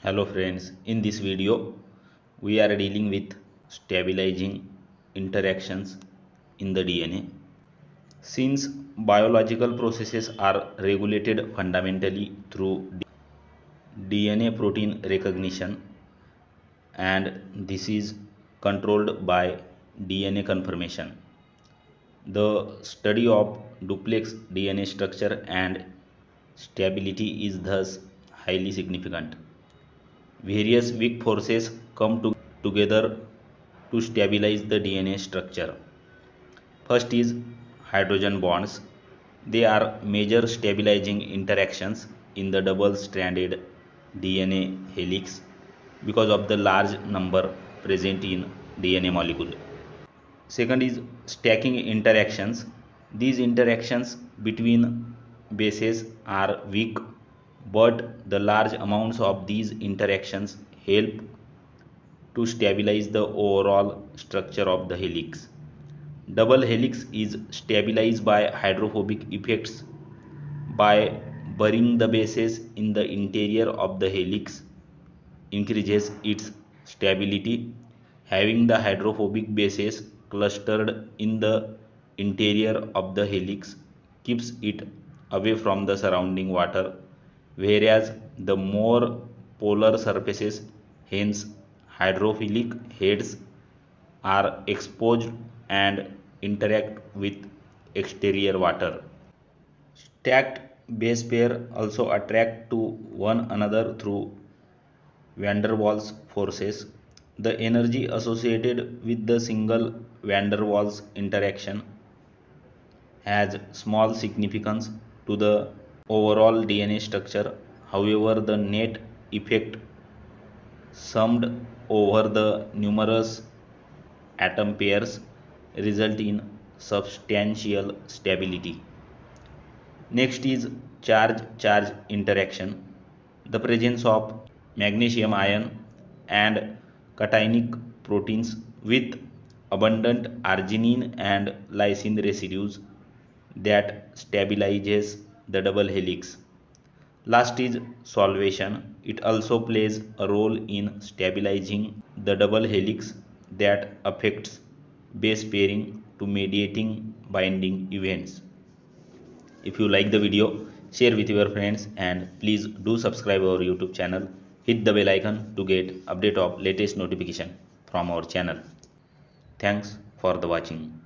Hello friends, in this video we are dealing with stabilizing interactions in the DNA. Since biological processes are regulated fundamentally through DNA protein recognition, and this is controlled by DNA conformation. The study of duplex DNA structure and stability is thus highly significant. Various weak forces come together to stabilize the DNA structure. First is hydrogen bonds. They are major stabilizing interactions in the double-stranded DNA helix because of the large number present in DNA molecule. Second is stacking interactions. These interactions between bases are weak, but the large amounts of these interactions help to stabilize the overall structure of the helix. Double helix is stabilized by hydrophobic effects by burying the bases in the interior of the helix increases its stability. Having the hydrophobic bases clustered in the interior of the helix keeps it away from the surrounding water, whereas the more polar surfaces, hence hydrophilic heads, are exposed and interact with exterior water. Stacked base pair also attract to one another through van der Waals forces. The energy associated with the single van der Waals interaction has small significance to the overall DNA structure. However, the net effect summed over the numerous atom pairs result in substantial stability. Next is charge-charge interaction. The presence of magnesium ion and cationic proteins with abundant arginine and lysine residues that stabilizes the double helix. Last is solvation. It also plays a role in stabilizing the double helix that affects base pairing to mediating binding events. If you like the video, share with your friends and please do subscribe our YouTube channel. Hit the bell icon to get update of latest notification from our channel. Thanks for the watching.